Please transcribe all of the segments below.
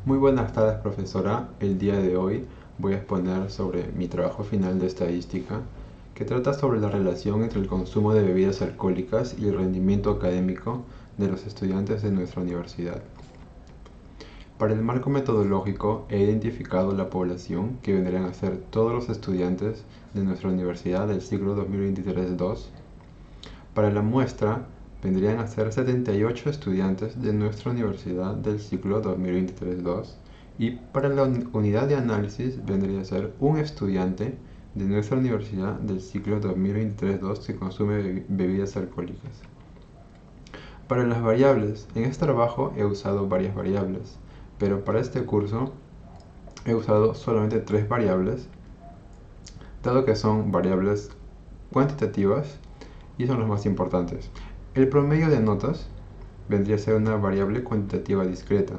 Muy buenas tardes, profesora. El día de hoy voy a exponer sobre mi trabajo final de estadística, que trata sobre la relación entre el consumo de bebidas alcohólicas y el rendimiento académico de los estudiantes de nuestra universidad. Para el marco metodológico he identificado la población que vendrían a ser todos los estudiantes de nuestra universidad del ciclo 2023-2. Para la muestra vendrían a ser 78 estudiantes de nuestra universidad del ciclo 2023-2 y para la unidad de análisis vendría a ser un estudiante de nuestra universidad del ciclo 2023-2 que consume bebidas alcohólicas. Para las variables, en este trabajo he usado varias variables, pero para este curso he usado solamente 3 variables, dado que son variables cuantitativas y son las más importantes. El promedio de notas vendría a ser una variable cuantitativa discreta.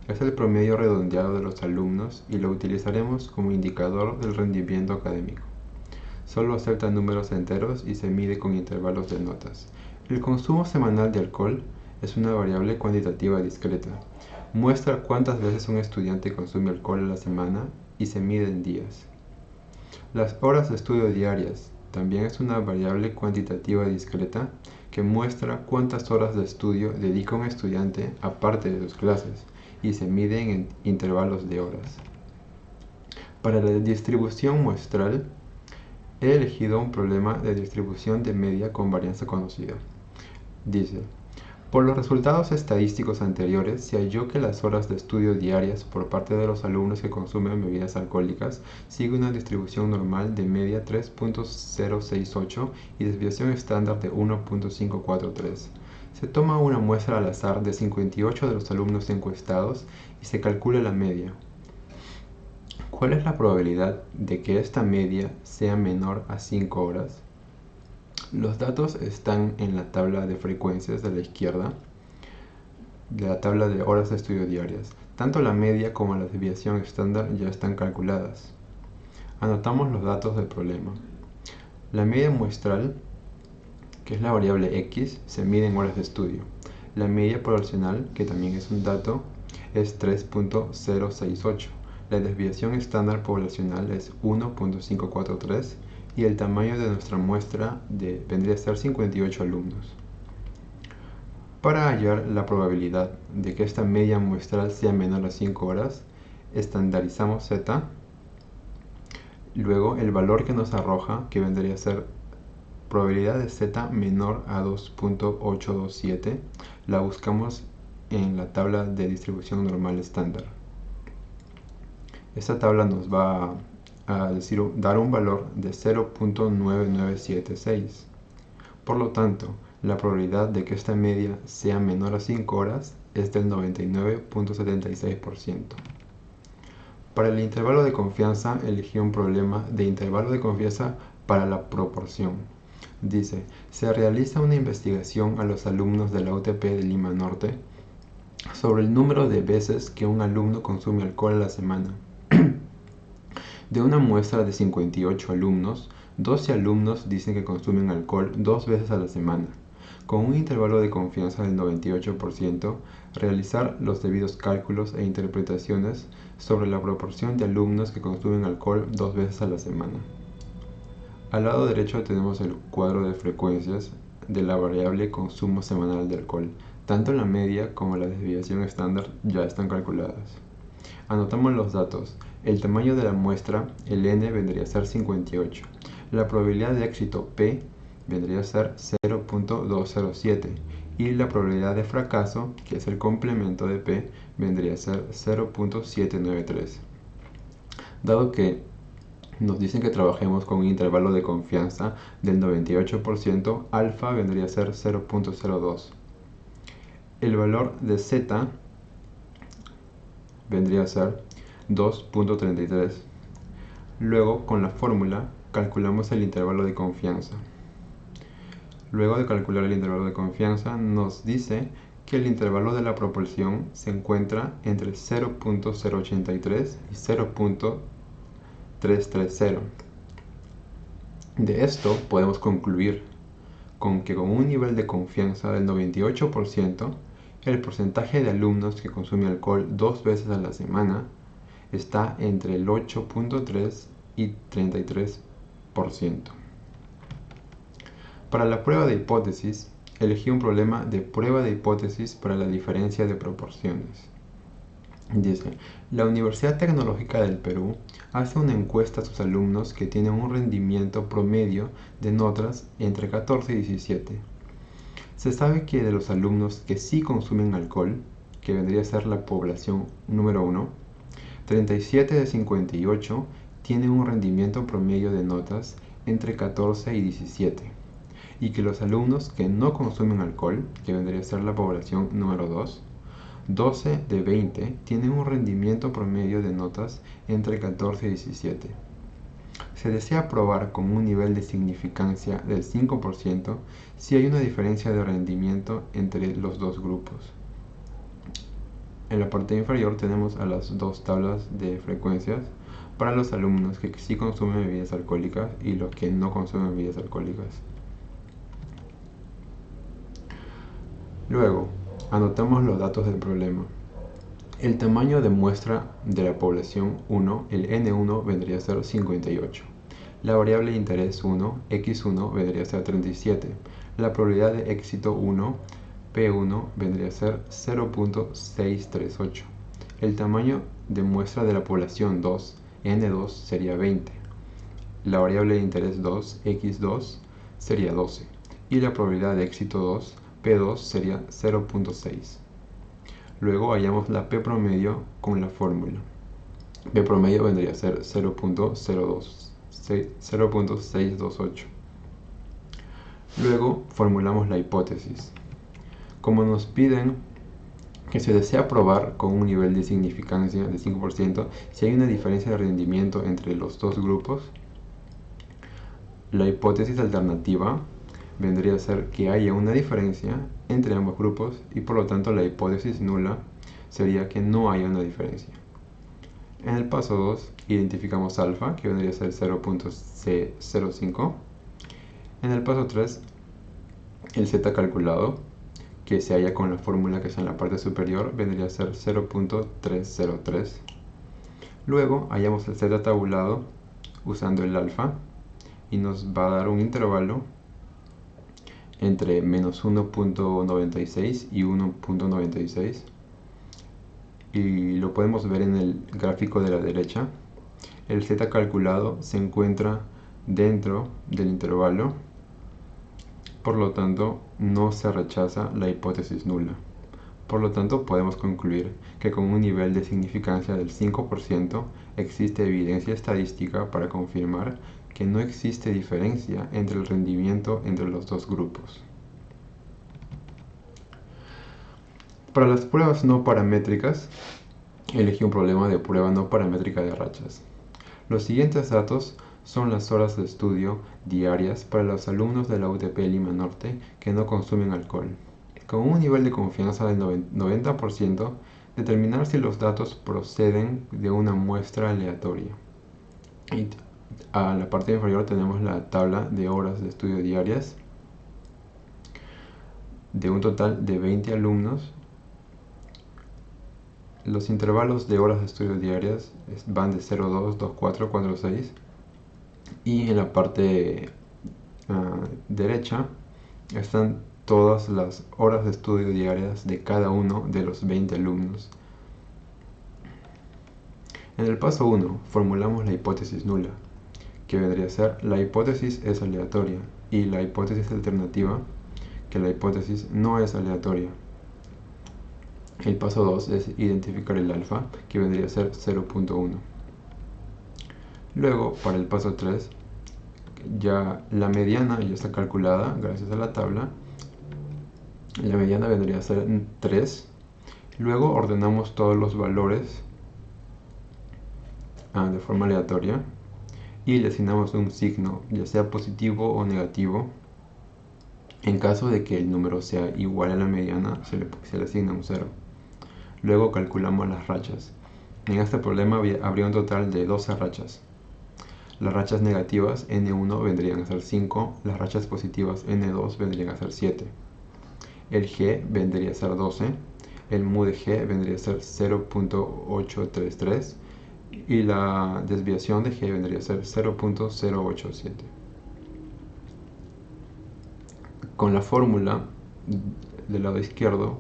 Es el promedio redondeado de los alumnos y lo utilizaremos como indicador del rendimiento académico. Solo acepta números enteros y se mide con intervalos de notas. El consumo semanal de alcohol es una variable cuantitativa discreta. Muestra cuántas veces un estudiante consume alcohol a la semana y se mide en días. Las horas de estudio diarias también es una variable cuantitativa discreta que muestra cuántas horas de estudio dedica un estudiante aparte de sus clases y se mide en intervalos de horas. Para la distribución muestral, he elegido un problema de distribución de media con varianza conocida. Dice: por los resultados estadísticos anteriores, se halló que las horas de estudio diarias por parte de los alumnos que consumen bebidas alcohólicas sigue una distribución normal de media 3.068 y desviación estándar de 1.543. Se toma una muestra al azar de 58 de los alumnos encuestados y se calcula la media. ¿Cuál es la probabilidad de que esta media sea menor a 5 horas? Los datos están en la tabla de frecuencias de la izquierda de la tabla de horas de estudio diarias. Tanto la media como la desviación estándar ya están calculadas. Anotamos los datos del problema. La media muestral, que es la variable x, se mide en horas de estudio. La media poblacional, que también es un dato, es 3.068. La desviación estándar poblacional es 1.543 y el tamaño de nuestra muestra vendría a ser 58 alumnos. Para hallar la probabilidad de que esta media muestral sea menor a 5 horas, estandarizamos z, luego el valor que nos arroja, que vendría a ser probabilidad de z menor a 2.827, la buscamos en la tabla de distribución normal estándar. Esta tabla nos va a dar un valor de 0.9976. Por lo tanto, la probabilidad de que esta media sea menor a 5 horas es del 99.76%. Para el intervalo de confianza elegí un problema de intervalo de confianza para la proporción. Dice: se realiza una investigación a los alumnos de la UTP de Lima Norte sobre el número de veces que un alumno consume alcohol a la semana. De una muestra de 58 alumnos, 12 alumnos dicen que consumen alcohol 2 veces a la semana. Con un intervalo de confianza del 98%, realizar los debidos cálculos e interpretaciones sobre la proporción de alumnos que consumen alcohol 2 veces a la semana. Al lado derecho tenemos el cuadro de frecuencias de la variable consumo semanal de alcohol. Tanto la media como la desviación estándar ya están calculadas. Anotamos los datos. El tamaño de la muestra, el n, vendría a ser 58. La probabilidad de éxito, p, vendría a ser 0.207. Y la probabilidad de fracaso, que es el complemento de p, vendría a ser 0.793. Dado que nos dicen que trabajemos con un intervalo de confianza del 98%, alfa vendría a ser 0.02. El valor de z vendría a ser 2.33. Luego, con la fórmula, calculamos el intervalo de confianza. Luego de calcular el intervalo de confianza, nos dice que el intervalo de la proporción se encuentra entre 0.083 y 0.330. De esto podemos concluir con que con un nivel de confianza del 98% El porcentaje de alumnos que consume alcohol 2 veces a la semana está entre el 8.3 y 33%. Para la prueba de hipótesis, elegí un problema de prueba de hipótesis para la diferencia de proporciones. Dice, la Universidad Tecnológica del Perú hace una encuesta a sus alumnos que tienen un rendimiento promedio de notas entre 14 y 17. Se sabe que de los alumnos que sí consumen alcohol, que vendría a ser la población número 1, 37 de 58 tienen un rendimiento promedio de notas entre 14 y 17. Y que los alumnos que no consumen alcohol, que vendría a ser la población número 2, 12 de 20 tienen un rendimiento promedio de notas entre 14 y 17. Se desea probar con un nivel de significancia del 5% si hay una diferencia de rendimiento entre los dos grupos. En la parte inferior tenemos a las dos tablas de frecuencias para los alumnos que sí consumen bebidas alcohólicas y los que no consumen bebidas alcohólicas. Luego, anotamos los datos del problema. El tamaño de muestra de la población 1, el N1, vendría a ser 58. La variable de interés 1, X1, vendría a ser 37. La probabilidad de éxito 1, P1, vendría a ser 0.638. El tamaño de muestra de la población 2, N2, sería 20. La variable de interés 2, X2, sería 12. Y la probabilidad de éxito 2, P2, sería 0.6. Luego hallamos la P promedio con la fórmula. P promedio vendría a ser 0.628. Luego formulamos la hipótesis. Como nos piden que se desea probar con un nivel de significancia de 5% si hay una diferencia de rendimiento entre los dos grupos, la hipótesis alternativa vendría a ser que haya una diferencia entre ambos grupos y por lo tanto la hipótesis nula sería que no haya una diferencia. En el paso 2 identificamos alfa, que vendría a ser 0.05. En el paso 3 el z calculado, que se halla con la fórmula que está en la parte superior, vendría a ser 0.303. Luego hallamos el z tabulado usando el alfa y nos va a dar un intervalo entre menos 1.96 y 1.96, y lo podemos ver en el gráfico de la derecha. El z calculado se encuentra dentro del intervalo, por lo tanto no se rechaza la hipótesis nula. Por lo tanto podemos concluir que con un nivel de significancia del 5% existe evidencia estadística para confirmar que no existe diferencia entre el rendimiento entre los dos grupos. Para las pruebas no paramétricas, elegí un problema de prueba no paramétrica de rachas. Los siguientes datos son las horas de estudio diarias para los alumnos de la UTP Lima Norte que no consumen alcohol. Con un nivel de confianza del 90%, determinar si los datos proceden de una muestra aleatoria. Y a la parte inferior tenemos la tabla de horas de estudio diarias de un total de 20 alumnos. Los intervalos de horas de estudio diarias van de 0,2, 2,4, 4,6. Y en la parte derecha están todas las horas de estudio diarias de cada uno de los 20 alumnos. En el paso 1 formulamos la hipótesis nula, que vendría a ser la hipótesis es aleatoria, y la hipótesis alternativa, que la hipótesis no es aleatoria. El paso 2 es identificar el alfa, que vendría a ser 0.1. Luego, para el paso 3, ya la mediana ya está calculada gracias a la tabla. La mediana vendría a ser 3. Luego ordenamos todos los valores de forma aleatoria y le asignamos un signo, ya sea positivo o negativo. En caso de que el número sea igual a la mediana, se le asigna un 0. Luego calculamos las rachas. En este problema habría un total de 12 rachas. Las rachas negativas N1 vendrían a ser 5, las rachas positivas N2 vendrían a ser 7. El G vendría a ser 12 el mu de G vendría a ser 0.833 y la desviación de G vendría a ser 0.087. Con la fórmula del lado izquierdo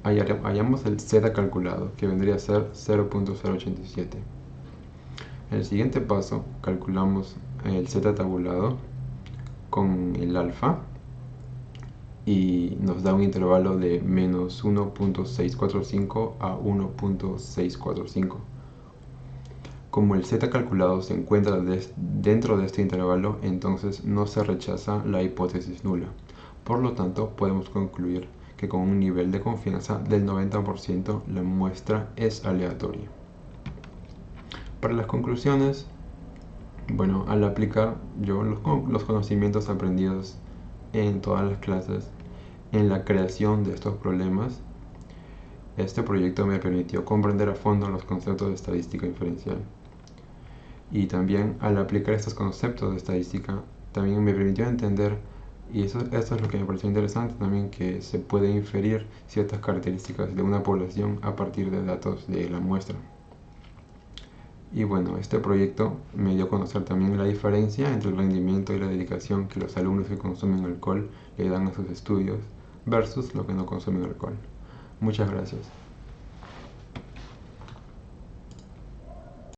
hallamos el Z calculado, que vendría a ser 0.087. En el siguiente paso calculamos el Z tabulado con el alfa y nos da un intervalo de menos 1.645 a 1.645. Como el Z calculado se encuentra dentro de este intervalo, entonces no se rechaza la hipótesis nula. Por lo tanto, podemos concluir que con un nivel de confianza del 90% la muestra es aleatoria. Para las conclusiones, bueno, al aplicar yo los conocimientos aprendidos en todas las clases en la creación de estos problemas, este proyecto me permitió comprender a fondo los conceptos de estadística inferencial. Y también al aplicar estos conceptos de estadística, también me permitió entender, y esto es lo que me pareció interesante también, que se puede inferir ciertas características de una población a partir de datos de la muestra. Y bueno, este proyecto me dio a conocer también la diferencia entre el rendimiento y la dedicación que los alumnos que consumen alcohol le dan a sus estudios versus los que no consumen alcohol. Muchas gracias.